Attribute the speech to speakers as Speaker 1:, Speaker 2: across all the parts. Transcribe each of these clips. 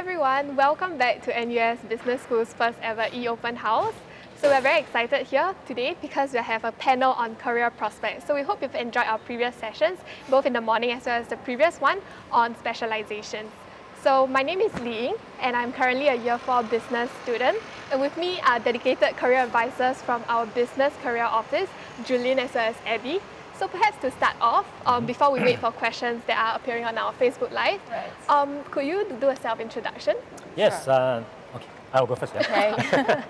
Speaker 1: everyone, welcome back to NUS Business School's first ever e-open house. So we're very excited here today because we have a panel on career prospects. So we hope you've enjoyed our previous sessions, both in the morning as well as the previous one on specializations. So my name is Li Ying and I'm currently a Year 4 business student. And with me are dedicated career advisors from our business career office, Julin as well as Eddie. So perhaps to start off, before we wait for questions that are appearing on our Facebook Live, could you do a self-introduction?
Speaker 2: Yes,
Speaker 1: sure.
Speaker 2: Okay, I'll go first. Yeah.
Speaker 1: Okay.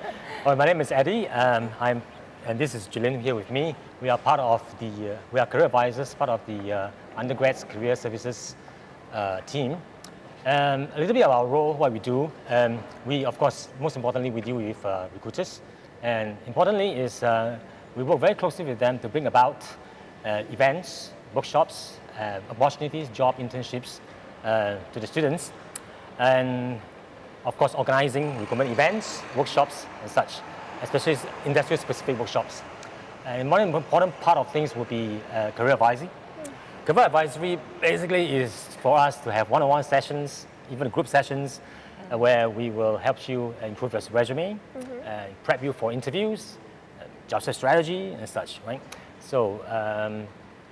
Speaker 2: Well, my name is Eddie, and this is Julin here with me. We are part of we are career advisors, part of the undergrads career services team. A little bit of our role, what we do, we, of course, most importantly, we deal with recruiters. And importantly is we work very closely with them to bring about events, workshops, opportunities, job internships to the students, and of course organizing recruitment events, workshops and such, especially industry-specific workshops. And one important part of things would be career advisory. Career advisory basically is for us to have one-on-one sessions, even group sessions, where we will help you improve your resume, prep you for interviews, job search strategy and such, right? So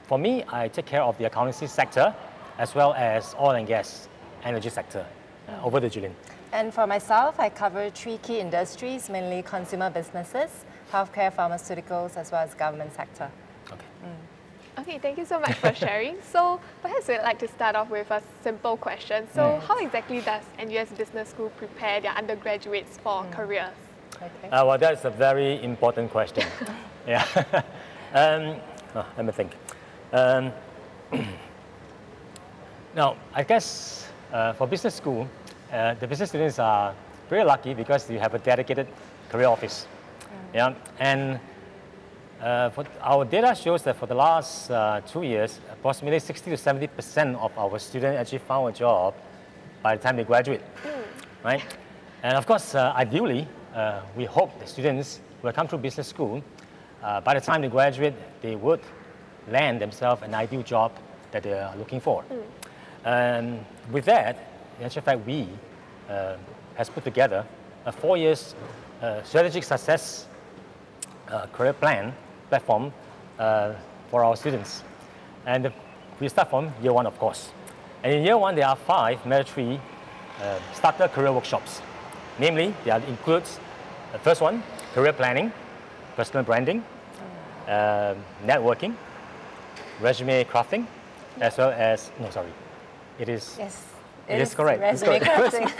Speaker 2: for me, I take care of the accountancy sector as well as oil and gas, energy sector. Over to Julin.
Speaker 3: And for myself, I cover 3 key industries, mainly consumer businesses, healthcare, pharmaceuticals, as well as government sector.
Speaker 2: Okay.
Speaker 1: Okay, thank you so much for sharing. So perhaps we'd like to start off with a simple question. So how exactly does NUS Business School prepare their undergraduates for careers?
Speaker 3: Okay.
Speaker 2: Well, that's a very important question. Yeah. Let me think. Now, I guess for business school, the business students are very lucky because you have a dedicated career office. Yeah, and for our data shows that for the last 2 years, approximately 60 to 70% of our students actually found a job by the time they graduate, right? And of course, ideally, we hope the students who come through business school, by the time they graduate, they would land themselves an ideal job that they are looking for. And with that, in actual fact, we has put together a 4-year strategic success career plan platform for our students. And we start from year 1, of course. And in year 1, there are 5 mandatory starter career workshops. Namely, there includes the first one, career planning, personal branding, networking, resume crafting, as well as, no, sorry, it is...
Speaker 3: Yes.
Speaker 2: It is correct.
Speaker 3: Resume crafting.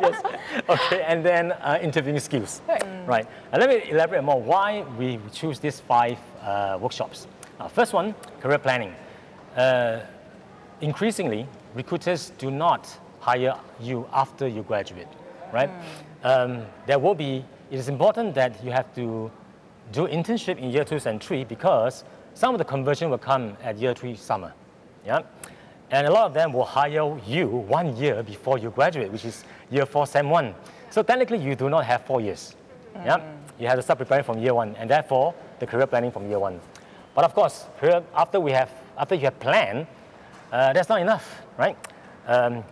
Speaker 2: Yes. Okay, and then interviewing skills. Right. And let me elaborate more why we choose these 5 workshops. First one, career planning. Increasingly, recruiters do not hire you after you graduate, right? It is important that you have to do internship in year 2 and 3 because some of the conversion will come at year 3 summer. Yeah. And a lot of them will hire you 1 year before you graduate, which is year 4, Sem 1. So technically, you do not have 4 years. Yeah? You have to start preparing from year 1, and therefore, the career planning from year 1. But of course, after you have planned, that's not enough, right?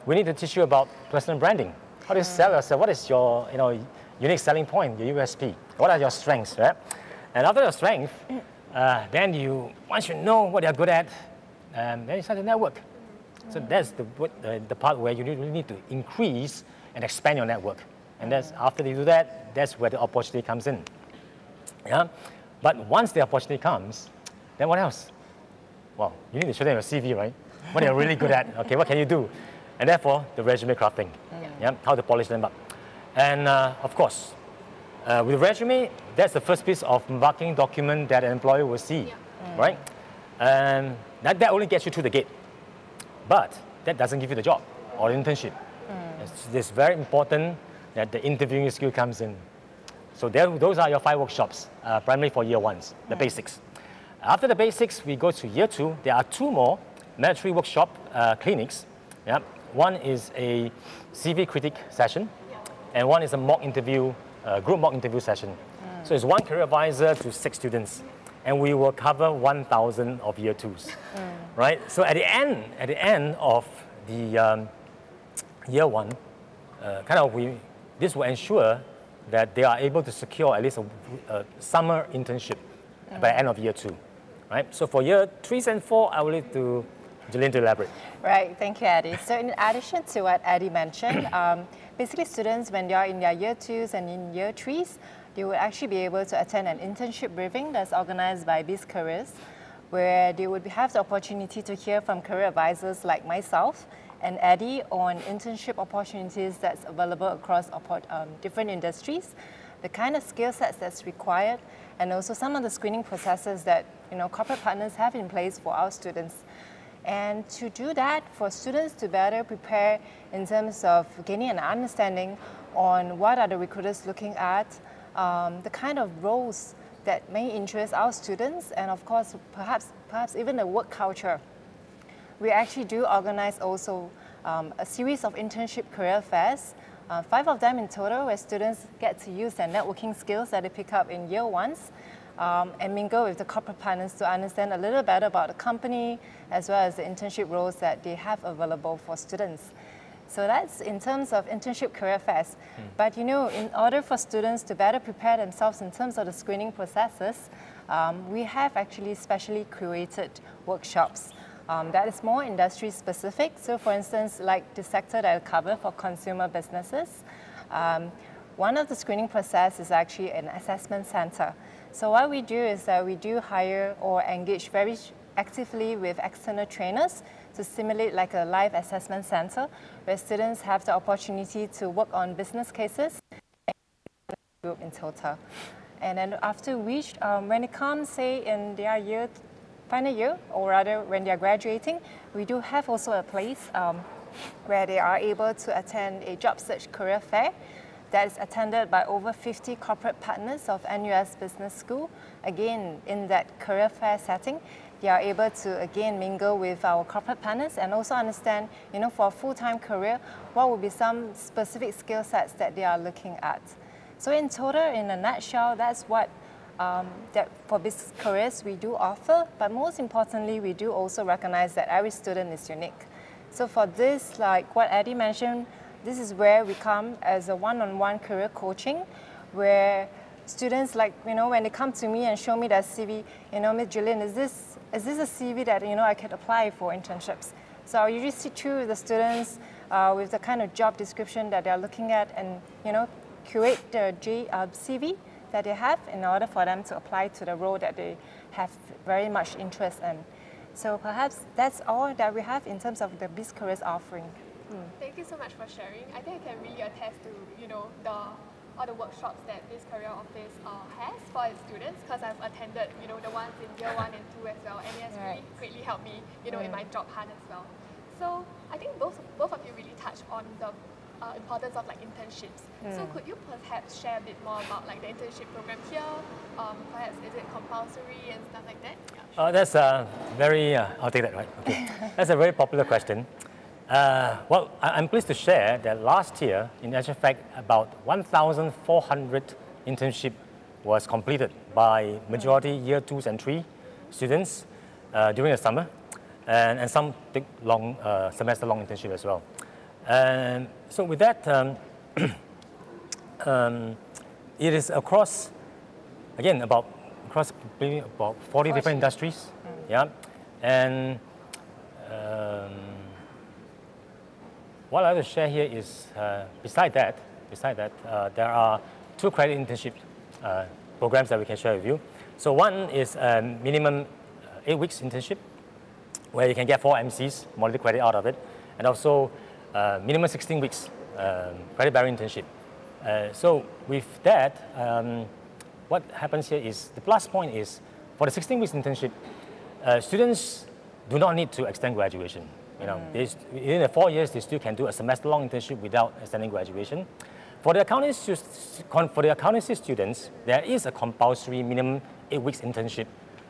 Speaker 2: We need to teach you about personal branding. How do you sell yourself? What is your unique selling point, your USP? What are your strengths, right? And after your strength, then once you know what you're good at, then you start to network. So that's the part where you really need to increase and expand your network. And after you do that, that's where the opportunity comes in. Yeah? But once the opportunity comes, then what else? Well, you need to show them your CV, right? What you're really good at. Okay, what can you do? And therefore, the resume crafting. Yeah? How to polish them up. And of course, with resume, that's the first piece of marketing document that an employer will see, right? And that only gets you through the gate. But that doesn't give you the job or internship. It's very important that the interviewing skill comes in. So those are your 5 workshops, primarily for year 1s, the basics. After the basics, we go to year 2. There are 2 more mandatory workshop clinics. Yeah. One is a CV critic session, and one is a mock interview, group mock interview session. So it's 1 career advisor to 6 students. And we will cover 1,000 of year 2s, right? So at the end of the year 1 this will ensure that they are able to secure at least a summer internship by the end of year 2, right? So for year 3s and 4, I will leave to Jillian to elaborate.
Speaker 3: Right, thank you, Eddie. So in addition to what Eddie mentioned, basically students, when they are in their year 2s and in year 3s, they will actually be able to attend an internship briefing that's organized by BIZCareers, where they would have the opportunity to hear from career advisors like myself and Eddie on internship opportunities that's available across different industries, the kind of skill sets that's required, and also some of the screening processes that corporate partners have in place for our students. And to do that, for students to better prepare in terms of gaining an understanding on what are the recruiters looking at, the kind of roles that may interest our students, and of course, perhaps even the work culture. We actually do organize also a series of internship career fairs, 5 of them in total, where students get to use their networking skills that they pick up in year 1s and mingle with the corporate partners to understand a little better about the company, as well as the internship roles that they have available for students. So that's in terms of internship career fairs. But in order for students to better prepare themselves in terms of the screening processes, we have actually specially curated workshops that is more industry specific. So for instance, like the sector that I cover for consumer businesses, one of the screening process is actually an assessment center. So what we do is that we do hire or engage very actively with external trainers to simulate like a live assessment center where students have the opportunity to work on business cases group in total. And then after which, when it comes, say, in their final year, or rather when they are graduating, we do have also a place where they are able to attend a job search career fair that is attended by over 50 corporate partners of NUS Business School. Again, in that career fair setting, they are able to, again, mingle with our corporate partners and also understand, for a full-time career, what would be some specific skill sets that they are looking at. So in total, in a nutshell, that's what that for business careers we do offer, but most importantly, we do also recognize that every student is unique. So for this, like what Eddie mentioned, this is where we come as a one-on-one career coaching, where students, like, when they come to me and show me their CV, Ms. Julian, is this a CV that, I can apply for internships? So I'll usually sit through with the students with the kind of job description that they're looking at and, curate the CV that they have in order for them to apply to the role that they have very much interest in. So perhaps that's all that we have in terms of the BIZCareers offering.
Speaker 1: Thank you so much for sharing. I think I can really attest to, all the workshops that this career office has for its students, because I've attended, the ones in year 1 and 2 as well, and it has really greatly helped me, in my job hunt as well. So I think both of you really touched on the importance of internships. So could you perhaps share a bit more about the internship program here? Perhaps is it compulsory and stuff like that? Yeah.
Speaker 2: That's a very, I'll take that, right? Okay. That's a very popular question. Well, I'm pleased to share that last year, in actual fact, about 1,400 internship was completed by majority year 2s and 3 students during the summer, and some take long semester-long internship as well. So with that, it is across, again, about 40 different industries, yeah, and what I will share here is, beside that, there are 2 credit internship programs that we can share with you. So one is a minimum 8 weeks internship, where you can get 4 MCs, modality credit out of it, and also minimum 16 weeks credit-bearing internship. So with that, what happens here is, the plus point is, for the 16 weeks internship, students do not need to extend graduation. Within the 4 years, they still can do a semester-long internship without extending graduation. For the accountancy students, there is a compulsory minimum 8 weeks internship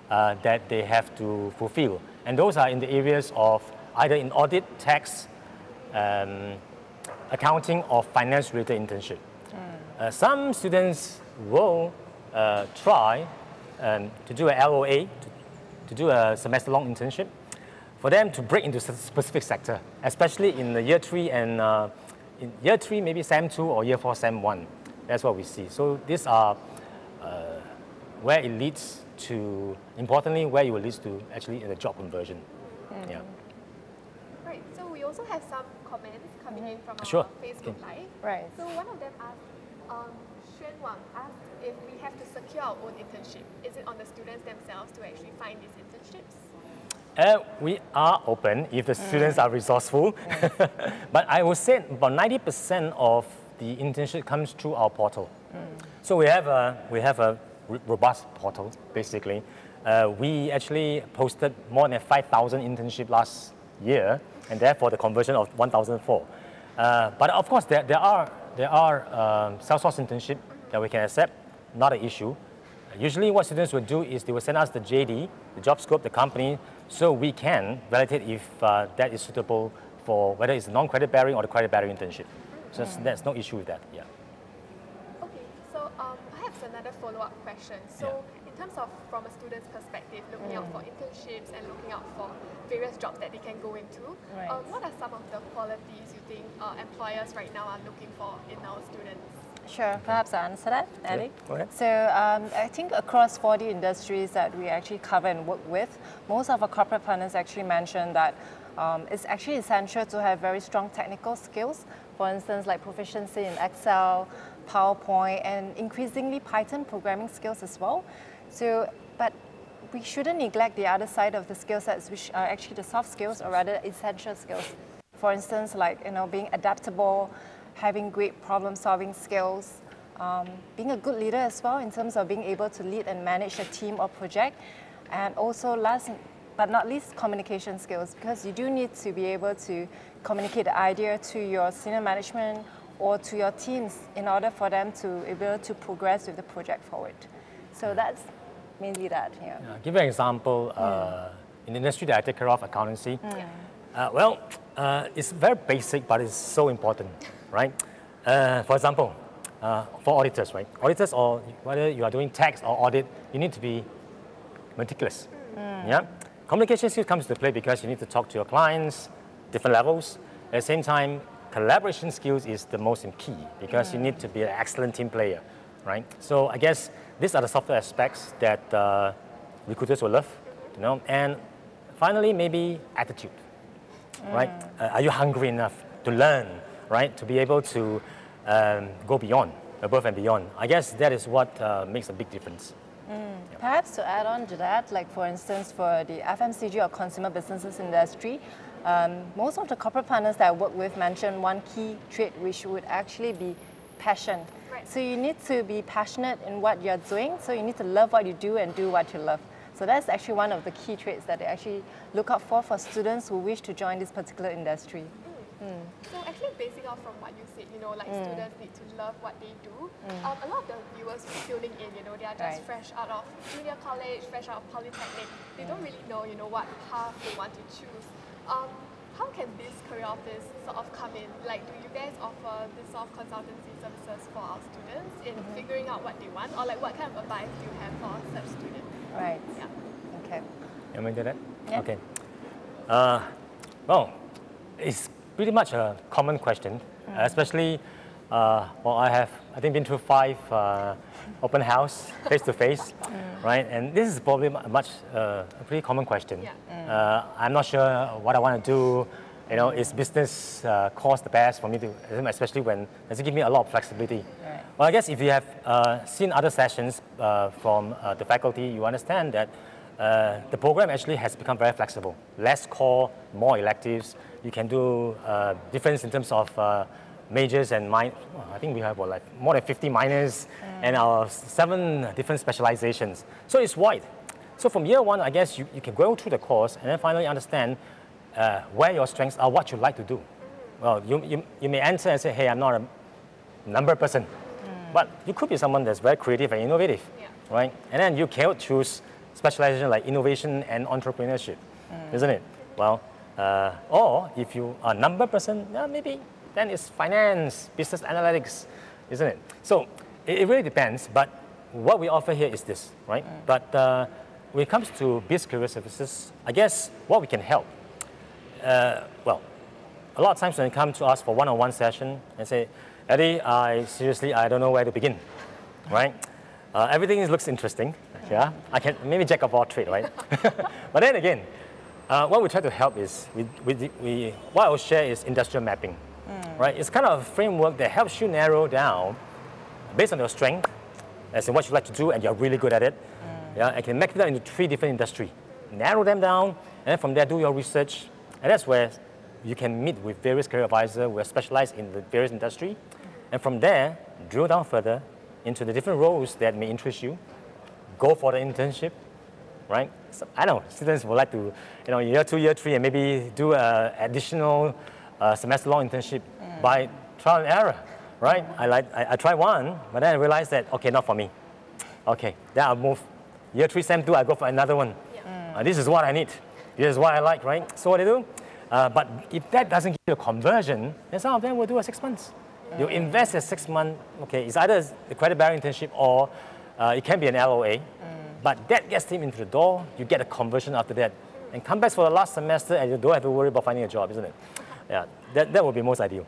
Speaker 2: that they have to fulfill. And those are in the areas of either in audit, tax, accounting, or finance-related internship. Some students will try to do a LOA, to do a semester-long internship, for them to break into a specific sector, especially in the year 3 and in year 3, maybe SEM 2 or year 4, SEM 1. That's what we see. So these are where it leads to, importantly, where it will lead to actually in the job conversion. Yeah.
Speaker 1: Right, so we also have some comments coming in from our
Speaker 2: Sure.
Speaker 1: Facebook Live.
Speaker 3: Right.
Speaker 1: So one of them asked, Xuan Wang asked if we have to secure our own internship. Is it on the students themselves to actually find these internships?
Speaker 2: We are open if the students are resourceful. But I would say about 90% of the internship comes through our portal. So we have a robust portal, basically. We actually posted more than 5,000 internship last year, and therefore the conversion of 1,004. But of course, there are self-source internship that we can accept, not an issue. Usually what students will do is they will send us the JD, the job scope, the company, so we can validate if that is suitable for whether it's non-credit bearing or the credit bearing internship. So there's no issue with that, yeah.
Speaker 1: Okay, so perhaps another follow-up question. So in terms of from a student's perspective, looking out for internships and looking out for various jobs that they can go into,
Speaker 3: Right.
Speaker 1: what are some of the qualities you think employers right now are looking for in our students?
Speaker 3: Sure, perhaps I'll answer that, Eddie.
Speaker 2: Go ahead.
Speaker 3: So I think across 40 industries that we actually cover and work with, most of our corporate partners actually mentioned that it's actually essential to have very strong technical skills. For instance, like proficiency in Excel, PowerPoint, and increasingly Python programming skills as well. So, but we shouldn't neglect the other side of the skill sets, which are actually the soft skills or rather essential skills. For instance, like being adaptable, having great problem-solving skills, being a good leader as well in terms of being able to lead and manage a team or project, and also last but not least, communication skills, because you do need to be able to communicate the idea to your senior management or to your teams in order for them to be able to progress with the project forward. So that's mainly that, yeah.
Speaker 2: Give an example, in the industry that I take care of, accountancy. It's very basic, but it's so important, right? For example, for auditors, right? Auditors, or whether you are doing tax or audit, you need to be meticulous. Yeah? Communication skills comes into play because you need to talk to your clients, different levels. At the same time, collaboration skills is the most key because you need to be an excellent team player, right? So I guess these are the softer aspects that recruiters will love, And finally, maybe attitude, right? Are you hungry enough to learn, right? To be able to go beyond, above and beyond. I guess that is what makes a big difference.
Speaker 3: Perhaps to add on to that, like for instance, for the FMCG or consumer businesses industry, most of the corporate partners that I work with mention one key trait, which would actually be passion.
Speaker 1: Right.
Speaker 3: So you need to be passionate in what you're doing, so you need to love what you do and do what you love. So that's actually one of the key traits that they actually look out for students who wish to join this particular industry.
Speaker 1: So actually basing off from what you said, like students need to love what they do. A lot of the viewers tuning in, they are just fresh out of junior college, fresh out of polytechnic. They don't really know, what path they want to choose. How can this career office sort of come in? Like, do you guys offer this sort of consultancy services for our students in figuring out what they want? Or like, what kind of advice do you have for such students?
Speaker 3: Right.
Speaker 1: Yeah.
Speaker 3: Okay.
Speaker 2: You want me to do that?
Speaker 3: Yeah.
Speaker 2: Okay. Well, it's pretty much a common question, especially, I have, I think, been through 5 open house, face-to-face, right? And this is probably a pretty common question.
Speaker 1: Yeah.
Speaker 2: I'm not sure what I want to do. Is business course the best for me to, especially when, does it give me a lot of flexibility?
Speaker 3: Right.
Speaker 2: Well, I guess if you have seen other sessions from the faculty, you understand that the program actually has become very flexible. Less core, more electives. You can do difference in terms of majors and minors. I think we have more than 50 minors and our 7 different specializations. So it's wide. So from year 1, I guess you can go through the course and then finally understand where your strengths are, what you like to do. Well, you may answer and say, hey, I'm not a number person. But you could be someone that's very creative and innovative, right? And then you can choose specialization like innovation and entrepreneurship, isn't it? Well, or if you are a number person, maybe then it's finance, business analytics, isn't it? So it really depends, but what we offer here is this, right? But when it comes to BIZCareer services, I guess what we can help, a lot of times when they come to us for one-on-one session and say, Eddie, seriously, I don't know where to begin, right? Everything looks interesting, yeah? I can maybe jack of all trade, right? But then again, what we try to help is, what I will share is industrial mapping, right? It's kind of a framework that helps you narrow down, based on your strength, as in what you like to do and you're really good at it, yeah? I can make it down into 3 different industries. Narrow them down, and then from there do your research, and that's where you can meet with various career advisors who are specialized in the various industry, and from there, drill down further into the different roles that may interest you, go for the internship, right? So, I know students would like to, year 2, year 3, and maybe do an additional semester-long internship by trial and error, right? I tried one, but then I realized that, okay, not for me. Okay, then I'll move. Year 3, sem 2, I go for another one. This is what I need. This is what I like, right? So what do you do? But if that doesn't give you a conversion, then some of them will do a 6 months. You invest a 6 month, okay, it's either a credit-bearing internship or it can be an LOA. But that gets them into the door, you get a conversion after that. And come back for the last semester and you don't have to worry about finding a job, isn't it? Yeah, that would be most ideal.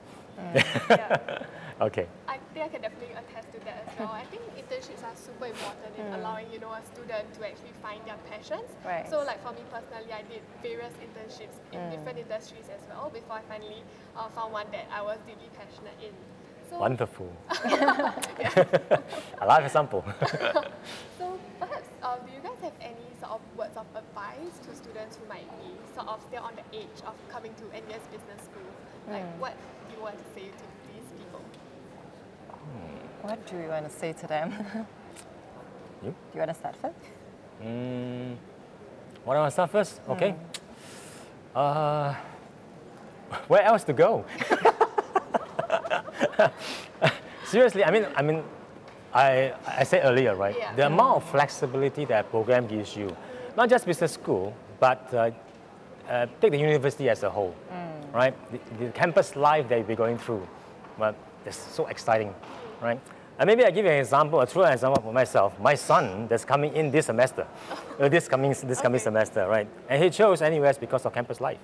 Speaker 2: Okay.
Speaker 1: I think I can definitely attest to that as well. I think internships are super important in allowing, a student to actually find their passions.
Speaker 3: Right.
Speaker 1: So like for me personally, I did various internships in different industries as well before I finally found one that I was deeply passionate in. So,
Speaker 2: wonderful. A live example.
Speaker 1: So perhaps, do you guys have any sort of words of advice to students who might be sort of still on the edge of coming to NUS Business School? Like what do you want to say to these people?
Speaker 3: What do you want to say to them?
Speaker 2: You?
Speaker 3: Do you want to start first?
Speaker 2: What do I want to start first? Okay. Where else to go? Seriously, I said earlier, right?
Speaker 1: Yeah.
Speaker 2: The amount of flexibility that program gives you, not just business school, but take the university as a whole, right? The campus life that you'll be going through, but it's so exciting, right? And maybe I give you an example, a true example for myself. My son that's coming in this semester, this coming semester, right? And he chose NUS because of campus life,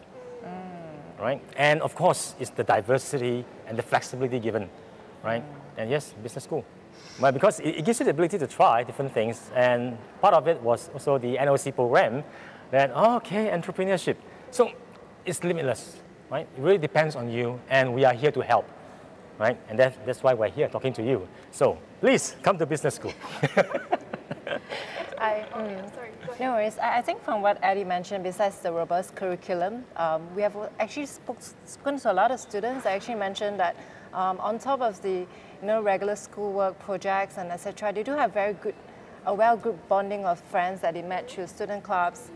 Speaker 2: right? And of course, it's the diversity and the flexibility given, right? And yes, business school. But because it gives you the ability to try different things, and part of it was also the NOC program, that, okay, entrepreneurship. So it's limitless, right? It really depends on you, and we are here to help, right? And that's why we're here talking to you. So please come to business school.
Speaker 1: Sorry, go ahead.
Speaker 3: No worries. I think from what Eddie mentioned, besides the robust curriculum, we have actually spoken to a lot of students. I actually mentioned that on top of the regular schoolwork, projects, and etc., they do have a well-group bonding of friends that they met through student clubs,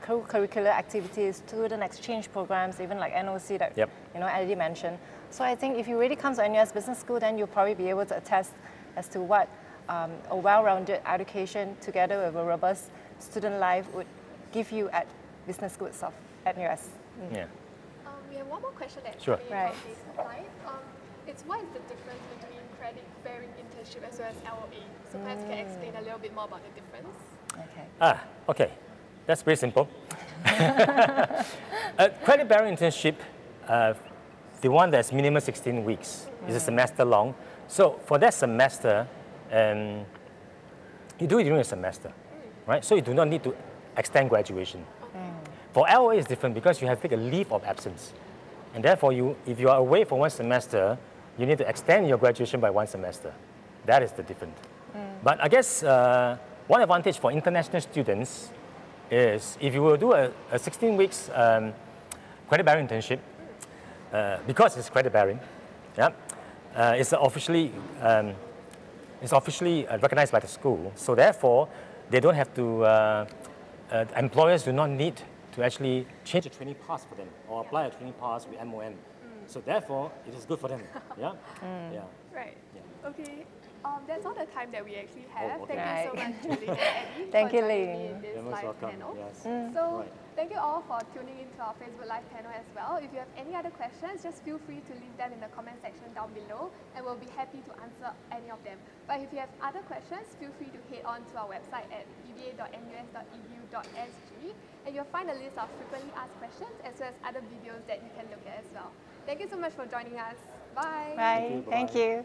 Speaker 3: co-curricular activities, student exchange programs, even like NOC that Eddie mentioned. So I think if you really come to NUS Business School, then you'll probably be able to attest as to what a well-rounded education together with a robust student life would give you at business school itself, at NUS.
Speaker 2: Yeah.
Speaker 1: We have one more question that
Speaker 2: Sure.
Speaker 1: came
Speaker 3: Right.
Speaker 1: from Facebook Live. It's what is the difference between credit-bearing internship as well as LOA? So perhaps you can explain a little bit more about the difference.
Speaker 3: Okay.
Speaker 2: Okay. That's pretty simple. Credit-bearing internship, the one that's minimum 16 weeks, is a semester long. So for that semester, you do it during a semester, right? So you do not need to extend graduation. For LOA, it's different because you have to take a leave of absence. And therefore, if you are away for one semester, you need to extend your graduation by one semester. That is the difference. But I guess one advantage for international students is if you will do a 16 weeks credit-bearing internship, because it's credit-bearing, it's officially recognized by the school. So therefore, they don't have to, employers do not need to actually change a training pass for them or apply a training pass with MOM. So therefore, it is good for them. Yeah.
Speaker 1: Right.
Speaker 2: Yeah.
Speaker 1: Okay. That's all the time that we actually have.
Speaker 2: Oh, okay.
Speaker 1: Thank you so much, Julie and Eddie,
Speaker 3: Thank
Speaker 1: for
Speaker 3: you,
Speaker 1: joining me
Speaker 3: Ling.
Speaker 1: in this
Speaker 2: You're most
Speaker 1: live
Speaker 2: welcome.
Speaker 1: panel.
Speaker 2: Yes.
Speaker 1: So
Speaker 2: Right.
Speaker 1: thank you all for tuning into our Facebook Live panel as well. If you have any other questions, just feel free to leave them in the comment section down below, and we'll be happy to answer any of them. But if you have other questions, feel free to head on to our website at bba.nus.edu.sg, and you'll find a list of frequently asked questions as well as other videos that you can look at as well. Thank you so much for joining us. Bye.
Speaker 3: Bye. Thank you.